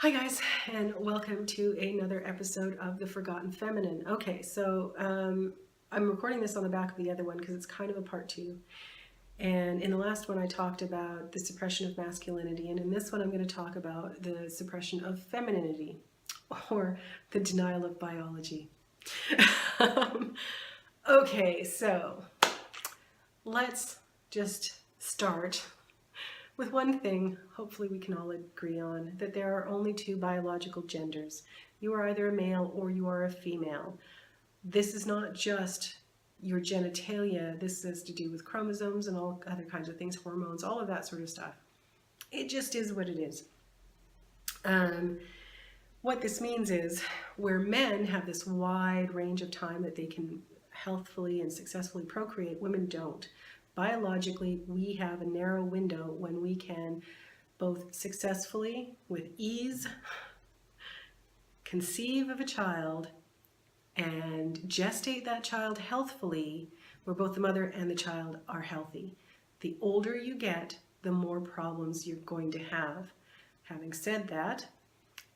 Hi guys, and welcome to another episode of The Forgotten Feminine. Okay, so I'm recording this on the back of the other one because it's kind of a part two. And in the last one I talked about the suppression of masculinity, and in this one I'm going to talk about the suppression of femininity, or the denial of biology. Okay, so let's just start with one thing hopefully we can all agree on, that there are only two biological genders. You are either a male or you are a female. This is not just your genitalia. This has to do with chromosomes and all other kinds of things, hormones, all of that sort of stuff. It just is what it is. What this means is where men have this wide range of time that they can healthfully and successfully procreate, women don't. Biologically, we have a narrow window when we can both successfully, with ease, conceive of a child and gestate that child healthfully, where both the mother and the child are healthy. The older you get, the more problems you're going to have. Having said that,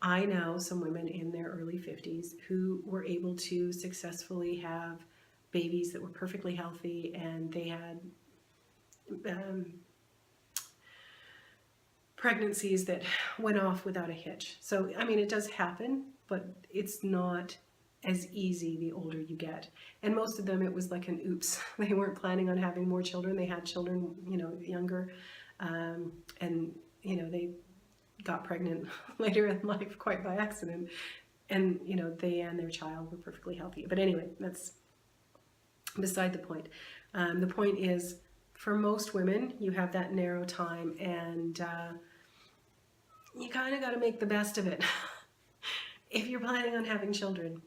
I know some women in their early 50s who were able to successfully have babies that were perfectly healthy, and they had pregnancies that went off without a hitch. So, I mean, it does happen, but it's not as easy the older you get. And most of them, it was like an oops. They weren't planning on having more children. They had children, younger, and, they got pregnant later in life quite by accident. And, they and their child were perfectly healthy. But anyway, that's beside the point. The point is, for most women, you have that narrow time, and you kind of got to make the best of it if you're planning on having children.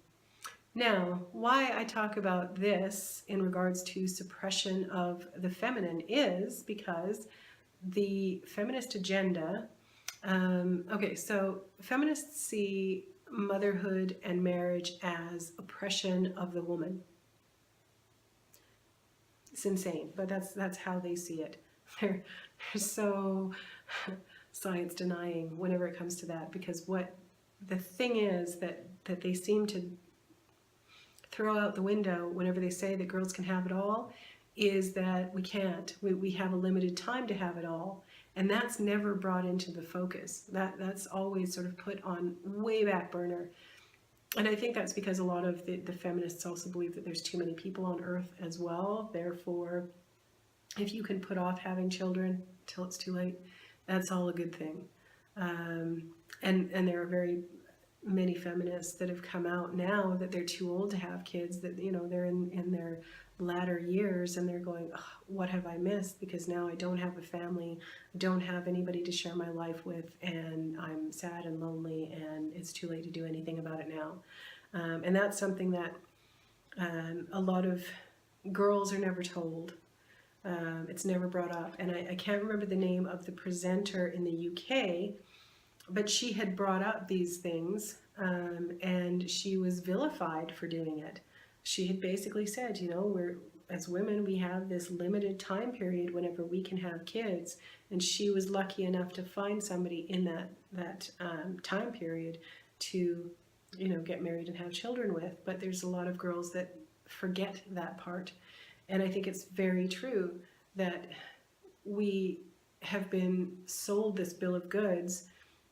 Now, why I talk about this in regards to suppression of the feminine is because the feminist agenda, so feminists see motherhood and marriage as oppression of the woman. It's insane, but that's how they see it. They're so science denying whenever it comes to that, because what the thing is that they seem to throw out the window whenever they say that girls can have it all is that we can't. We have a limited time to have it all, and that's never brought into the focus. That's always sort of put on way back burner. And I think that's because a lot of the feminists also believe that there's too many people on earth as well. Therefore, if you can put off having children till it's too late, that's all a good thing. And there are very many feminists that have come out now that they're too old to have kids, that they're in their latter years, and they're going, oh, what have I missed? Because now I don't have a family, I don't have anybody to share my life with, and I'm sad and lonely, and it's too late to do anything about it now. And that's something that a lot of girls are never told. It's never brought up, and I can't remember the name of the presenter in the UK, but she had brought up these things, and she was vilified for doing it. She had basically said, as women, we have this limited time period whenever we can have kids, and she was lucky enough to find somebody in that time period to, get married and have children with. But there's a lot of girls that forget that part, and I think it's very true that we have been sold this bill of goods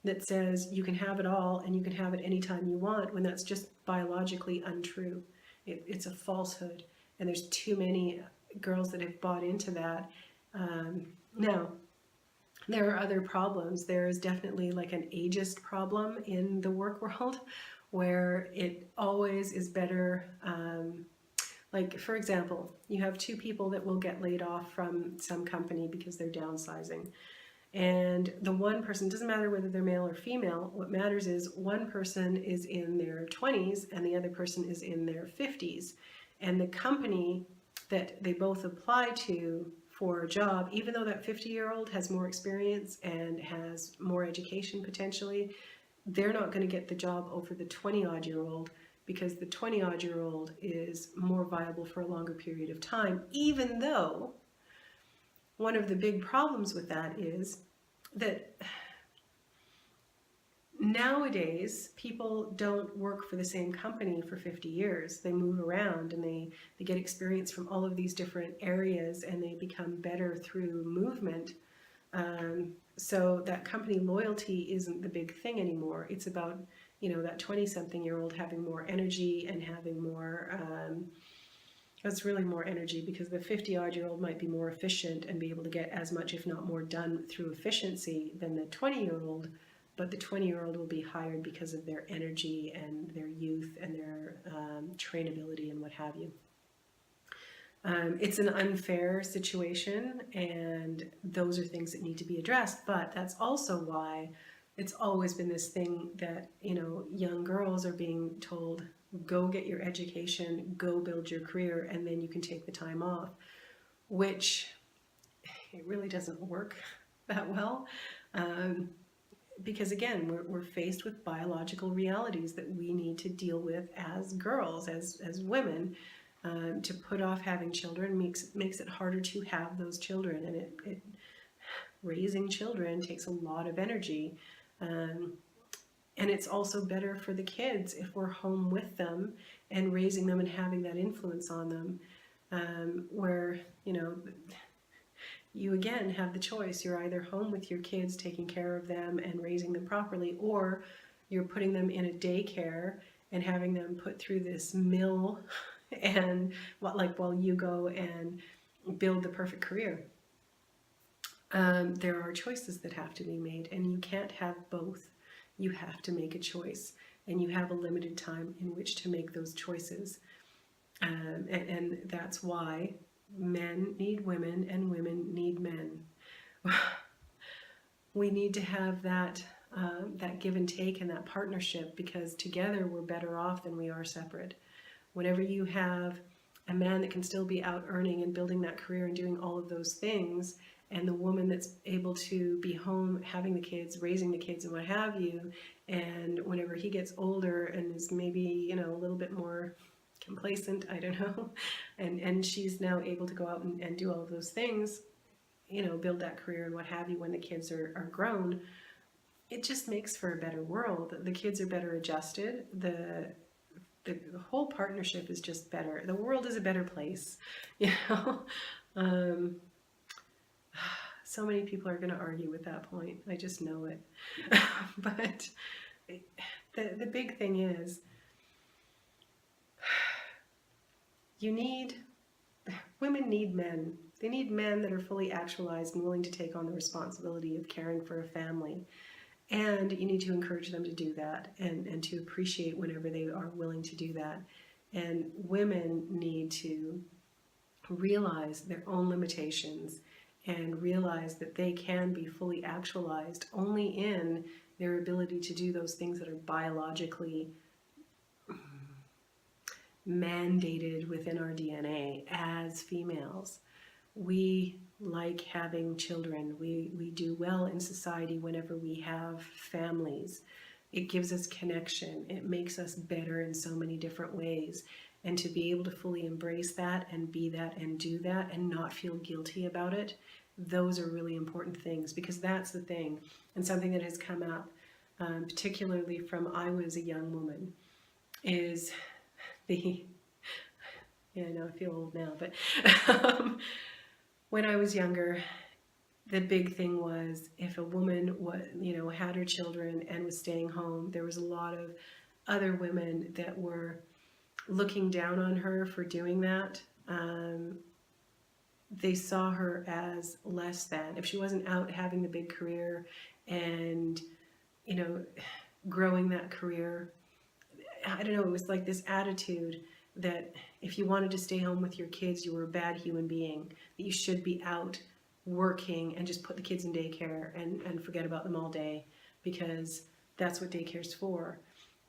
that says you can have it all and you can have it anytime you want, when that's just biologically untrue. It's a falsehood, and there's too many girls that have bought into that. Now, there are other problems. There is definitely like an ageist problem in the work world, where it always is better. Like, for example, you have two people that will get laid off from some company because they're downsizing. And the one person, doesn't matter whether they're male or female, what matters is one person is in their 20s and the other person is in their 50s. And the company that they both apply to for a job, even though that 50-year-old has more experience and has more education potentially, they're not going to get the job over the 20-odd-year-old, because the 20-odd-year-old is more viable for a longer period of time, even though one of the big problems with that is that Nowadays, people don't work for the same company for 50 years. They move around and they get experience from all of these different areas, and they become better through movement. So that company loyalty isn't the big thing anymore. It's about, that 20-something-year-old having more energy and having more, that's really more energy, because the 50-odd-year-old might be more efficient and be able to get as much, if not more, done through efficiency than the 20-year-old. But the 20-year-old will be hired because of their energy and their youth and their trainability and what have you. It's an unfair situation, and those are things that need to be addressed. But that's also why it's always been this thing that, young girls are being told, go get your education, go build your career, and then you can take the time off, which it really doesn't work that well. Because again, we're faced with biological realities that we need to deal with as girls, as women. To put off having children makes it harder to have those children, and raising children takes a lot of energy. And it's also better for the kids if we're home with them and raising them and having that influence on them, where, you again have the choice. You're either home with your kids, taking care of them and raising them properly, or you're putting them in a daycare and having them put through this mill and while you go and build the perfect career. There are choices that have to be made, and you can't have both. You have to make a choice, and you have a limited time in which to make those choices. And that's why men need women and women need men. We need to have that give and take and that partnership, because together we're better off than we are separate. Whenever you have a man that can still be out earning and building that career and doing all of those things, and the woman that's able to be home having the kids, raising the kids and what have you, and whenever he gets older and is maybe, a little bit more complacent, I don't know, and she's now able to go out and do all of those things, build that career and what have you when the kids are grown, it just makes for a better world. The kids are better adjusted. The whole partnership is just better. The world is a better place, So many people are going to argue with that point. I just know it. But the big thing is, women need men. They need men that are fully actualized and willing to take on the responsibility of caring for a family. And you need to encourage them to do that, and to appreciate whenever they are willing to do that. And women need to realize their own limitations and realize that they can be fully actualized only in their ability to do those things that are biologically mandated within our DNA as females. We like having children. We do well in society whenever we have families. It gives us connection. It makes us better in so many different ways. And to be able to fully embrace that and be that and do that and not feel guilty about it, those are really important things, because that's the thing. And something that has come up, particularly from I was a young woman, is I feel old now, but when I was younger, the big thing was, if a woman had her children and was staying home, there was a lot of other women that were looking down on her for doing that. They saw her as less than. If she wasn't out having the big career and, growing that career, I don't know, it was like this attitude that if you wanted to stay home with your kids, you were a bad human being, that you should be out working and just put the kids in daycare and forget about them all day, because that's what daycare's for.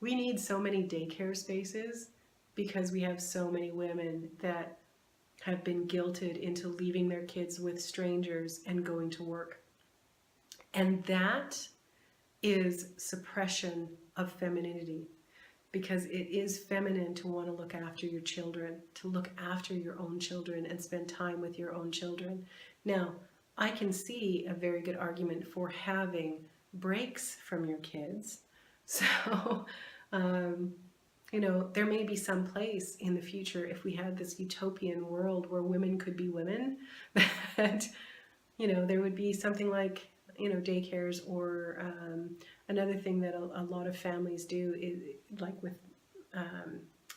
We need so many daycare spaces because we have so many women that have been guilted into leaving their kids with strangers and going to work. And that is suppression of femininity, because it is feminine to want to look after your children, to look after your own children and spend time with your own children. Now, I can see a very good argument for having breaks from your kids, So, you know, there may be some place in the future, if we had this utopian world where women could be women, that, you know, there would be something like, you know, daycares, or another thing that a lot of families do is, like with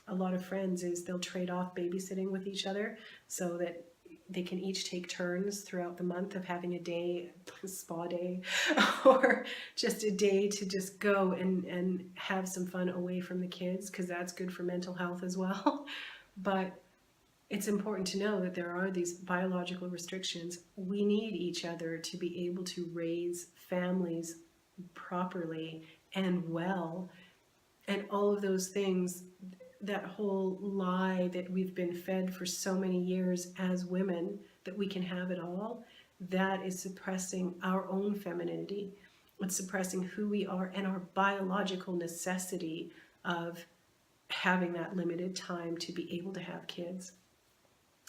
a lot of friends, is they'll trade off babysitting with each other so that they can each take turns throughout the month of having a day, a spa day, or just a day to just go and have some fun away from the kids, because that's good for mental health as well. But it's important to know that there are these biological restrictions. We need each other to be able to raise families properly and well, and all of those things. That whole lie that we've been fed for so many years as women, that we can have it all, that is suppressing our own femininity. It's suppressing who we are and our biological necessity of having that limited time to be able to have kids.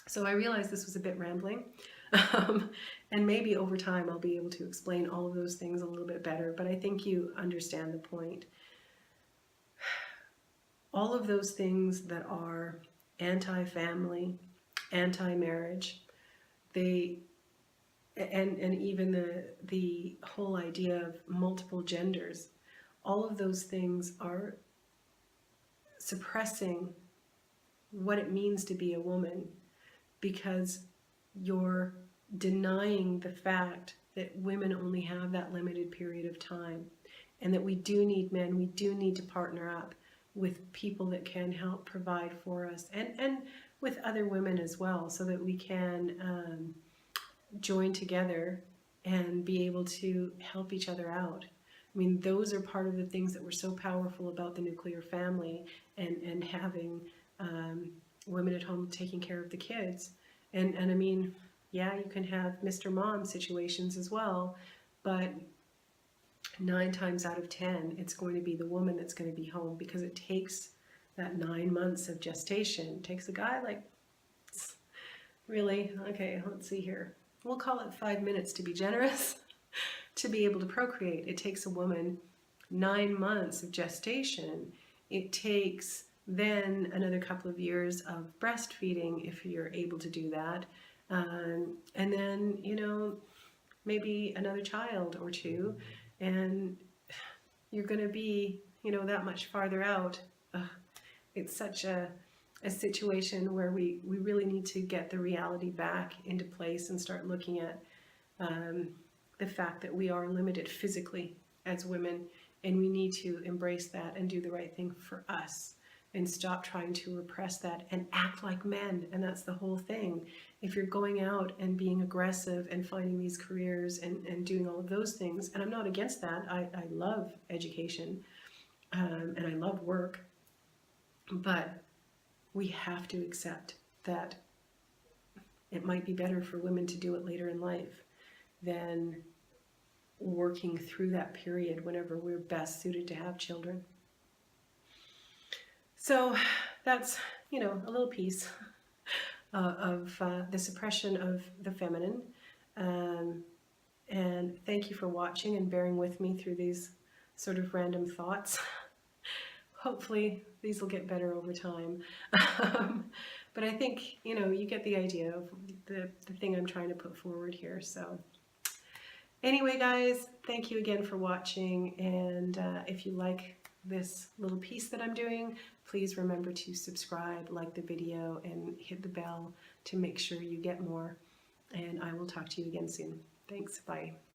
So I realized this was a bit rambling, and maybe over time I'll be able to explain all of those things a little bit better, but I think you understand the point. All of those things that are anti-family, anti-marriage, and even the whole idea of multiple genders, all of those things are suppressing what it means to be a woman, because you're denying the fact that women only have that limited period of time, and that we do need men, we do need to partner up with people that can help provide for us, and with other women as well, so that we can join together and be able to help each other out. I mean, those are part of the things that were so powerful about the nuclear family, and having women at home taking care of the kids. And I mean, yeah, you can have Mr. Mom situations as well, but 9 times out of 10, it's going to be the woman that's going to be home, because it takes that 9 months of gestation. It takes a guy like, really, okay, let's see here. We'll call it 5 minutes to be generous, to be able to procreate. It takes a woman 9 months of gestation. It takes then another couple of years of breastfeeding, if you're able to do that. And then, you know, maybe another child or two, and you're going to be, you know, that much farther out. It's such a situation where we really need to get the reality back into place and start looking at the fact that we are limited physically as women, and we need to embrace that and do the right thing for us, and stop trying to repress that and act like men. And that's the whole thing. If you're going out and being aggressive and finding these careers and doing all of those things, and I'm not against that, I love education, and I love work, but we have to accept that it might be better for women to do it later in life than working through that period whenever we're best suited to have children. So that's, you know, a little piece of the suppression of the feminine. And thank you for watching and bearing with me through these sort of random thoughts. Hopefully these will get better over time. But I think, you know, you get the idea of the thing I'm trying to put forward here. So anyway, guys, thank you again for watching. And if you like this little piece that I'm doing, please remember to subscribe, like the video, and hit the bell to make sure you get more. And I will talk to you again soon. Thanks. Bye.